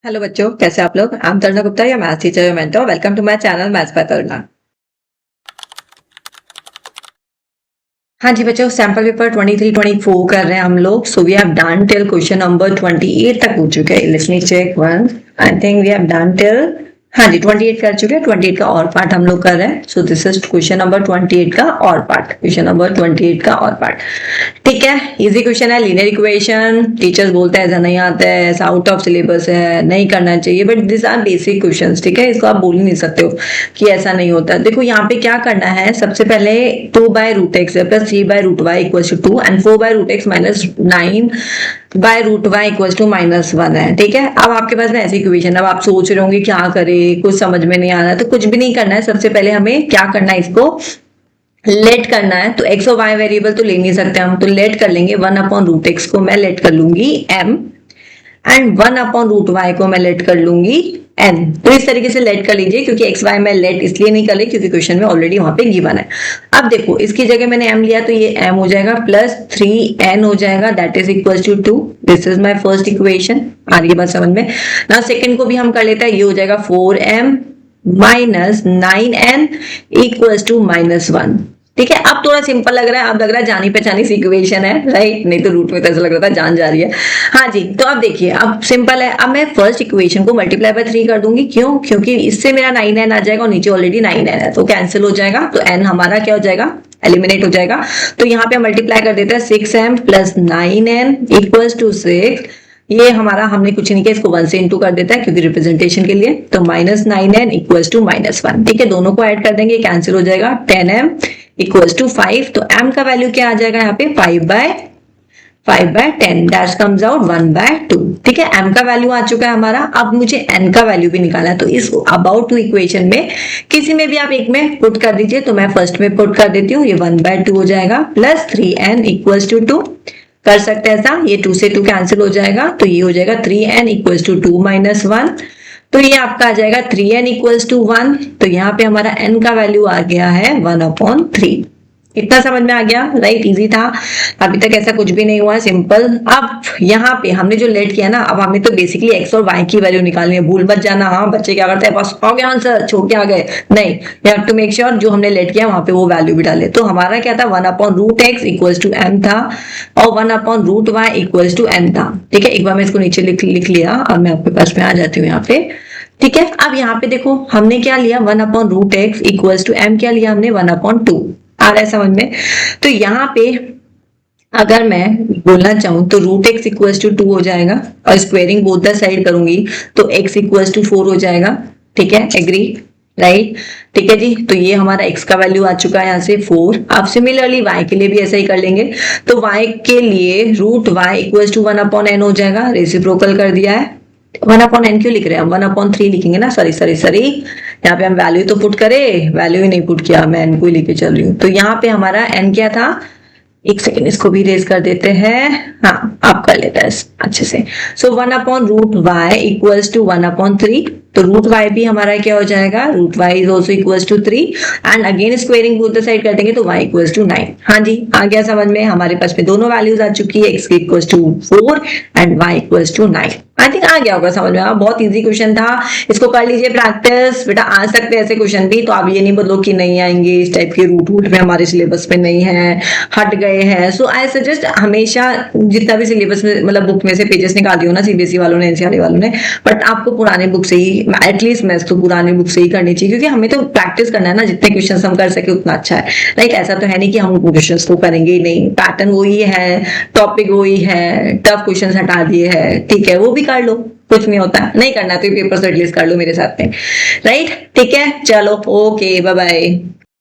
Hello बच्चों, कैसे आप लोग। I am Taruna Gupta, your maths teacher your mentor. Welcome to my channel maths by Taruna. हाँ जी बच्चों, सैंपल पेपर 23-24 कर रहे हैं हम लोग। So we have done till question number 28 तक हो चुके हैं। Let's me check one. I think we have done till, हाँ जी 28 कर चुके हैं। 28 का और पार्ट हम लोग कर रहे हैं। So this is question number 28 का और पार्ट। क्वेश्चन नंबर 28 का और पार्ट, ठीक है। इजी क्वेश्चन है, लीनियर इक्वेशन। टीचर्स बोलते हैं ऐसा नहीं आता है, ऐसा आउट ऑफ सिलेबस है, नहीं करना चाहिए, but this are basic questions, ठीक है। इसको आप बोल ही नहीं सकते हो कि ऐसा नहीं होता। देखो यहाँ पे क्या करना है, सबसे पहले 2/√x plus 3/√y equals to 2 and 4/√x minus 9/√y equals to -1 है, ठीक है। अब आपके पास में ऐसी इक्वेशन, अब आप सोच रहे होंगे क्या करें, कुछ समझ में नहीं आ रहा है। तो कुछ भी नहीं करना है, सबसे पहले हमें क्या करना है, इसको लेट करना है। तो x और y वेरिएबल तो ले नहीं सकते हम, तो लेट कर लेंगे। 1/√x को मैं लेट कर लूंगी m एंड 1/√y को मैं लेट कर लूंगी n। तो इस तरीके से लेट कर लीजिए, क्योंकि x y मैं लेट इसलिए नहीं कर रही क्योंकि क्वेश्चन में ऑलरेडी वहां पे गिवन है। अब देखो, इसकी जगह मैंने m लिया तो ये m हो जाएगा प्लस 3n हो जाएगा, that is equal to 2। This is my first equation. आ रही है बात समझ में ना। सेकंड को भी हम कर लेते हैं, ये हो जाएगा 4m minus 9n equals to -1, ठीक है। अब थोड़ा सिंपल लग रहा है, अब लग रहा है जानी पहचानी सी इक्वेशन है, राइट। नहीं तो रूट में तो ऐसा लग रहा था जान जा रही है। हाँ जी, तो अब देखिए, अब सिंपल है। अब मैं फर्स्ट इक्वेशन को मल्टीप्लाई बाय 3 कर दूंगी। क्यों? क्योंकि इससे मेरा 9n आ जाएगा और नीचे ऑलरेडी 9n है, तो कैंसिल हो जाएगा। तो n हमारा क्या हो जाएगा, एलिमिनेट हो जाएगा। तो यहाँ पे मल्टीप्लाई कर देते हैं, 6m plus 9n equals to 6। ये हमारा, हमने कुछ नहीं किया, इसको 1 से इंटू कर देता है क्योंकि रिप्रेजेंटेशन के लिए। तो -9n इक्वल्स टू -1, ठीक है। दोनों को ऐड कर देंगे, कैंसिल हो जाएगा। 10m equals to 5। तो m का वैल्यू क्या आ जाएगा यहाँ पे, 5/10, दैट कम्स आउट 1/2, ठीक है। m का वैल्यू आ चुका है हमारा। अब मुझे n का वैल्यू भी निकालना है, तो इस अबाउट टू इक्वेशन में किसी में भी आप एक में पुट कर दीजिए। तो मैं फर्स्ट में पुट कर देती हूँ, ये 1/2 हो जाएगा प्लस 3n इक्वल्स टू 2। कर सकते हैं ऐसा, ये 2 से 2 कैंसिल हो जाएगा, तो ये हो जाएगा 3n इक्वल्स टू 2 माइनस 1। तो ये आपका आ जाएगा 3n इक्वल्स टू 1। तो यहाँ पे हमारा n का वैल्यू आ गया है 1/3। इतना समझ में आ गया, राइट। इजी था, अभी तक ऐसा कुछ भी नहीं हुआ है, सिंपल। अब यहाँ पे हमने जो लेट किया ना, अब हमें तो बेसिकली x और y की वैल्यू निकालनी है। भूल मत जाना, हाँ बच्चे क्या करते हैं, बस हो गया आंसर, छोड़ के आ गए, नहीं। You have to make sure जो हमने लेट किया वहां पे वो वैल्यू भी डाले। तो हमारा क्या था, 1/√x इक्वल्स टू m था और 1/√y इक्वल्स टू n था, ठीक है। एक बार मैं इसको नीचे लिख लिया। अब मैं आपके पास में आ जाती हूँ यहाँ पे, ठीक है। अब यहाँ पे देखो, हमने क्या लिया, 1/√x इक्वल्स टू m, क्या लिया हमने, 1/2। आ रहा है समझ में। तो यहाँ पे अगर मैं बोलना चाहूं तो √x इक्वल्स टू 2 हो जाएगा, और स्क्वेयरिंग बोथ द साइड करूंगी तो x इक्वल्स टू 4 हो जाएगा, ठीक है। एग्री, राइट, ठीक है जी। तो ये हमारा x का वैल्यू आ चुका है यहाँ से 4। अब सिमिलरली y के लिए भी ऐसा ही कर लेंगे। तो y के लिए √y इक्वल्स टू 1/n हो जाएगा, रेसिप्रोकल कर दिया है। 1/n क्यों लिख रहे हैं हम, 1/3 लिखेंगे ना, सॉरी। यहाँ पे हम वैल्यू तो पुट करें, वैल्यू ही नहीं पुट किया, मैं n को ही लेके चल रही हूँ। तो यहाँ पे हमारा n क्या था, एक सेकेंड इसको भी रेज कर देते हैं, हाँ आप कर लेते हैं अच्छे से। So 1/√y equals to 1/3। तो √y भी हमारा क्या हो जाएगा, √y is also equals to 3 and again squaring both the side कर देंगे तो y इक्वल्स टू 9। हाँ जी, आ गया समझ में। हमारे पास में दोनों वैल्यूज आ चुकी है, x equals to 4 and y equals to 9। I think आ गया होगा समझ में। बहुत इजी क्वेश्चन था, इसको कर लीजिए प्रैक्टिस। बेटा आ सकते हैं ऐसे क्वेश्चन भी, तो आप ये नहीं बोलो कि नहीं आएंगे, इस टाइप के रूट में हमारे सिलेबस में नहीं है, हट गए हैं। सो आई सजेस्ट हमेशा जितना भी सिलेबस में, मतलब बुक में से पेजेस निकाल दियो ना सीबीएसई वालों ने, एनसीईआरटी वालों ने, बट आपको पुराने बुक से ही, एटलीस्ट मैं तो पुरानी बुक से ही करनी चाहिए, क्योंकि हमें तो प्रैक्टिस करना है ना। जितने क्वेश्चन हम कर सके उतना अच्छा है, राइट। ऐसा तो है नहीं कि हम क्वेश्चन को करेंगे ही नहीं, पैटर्न वही है, टॉपिक वही है, टफ क्वेश्चन हटा दिए है, ठीक है, वो भी कर लो, कुछ नहीं होता। नहीं करना तो पेपर से एटलीस्ट कर लो मेरे साथ में, राइट, ठीक है। चलो ओके, बाय बाय।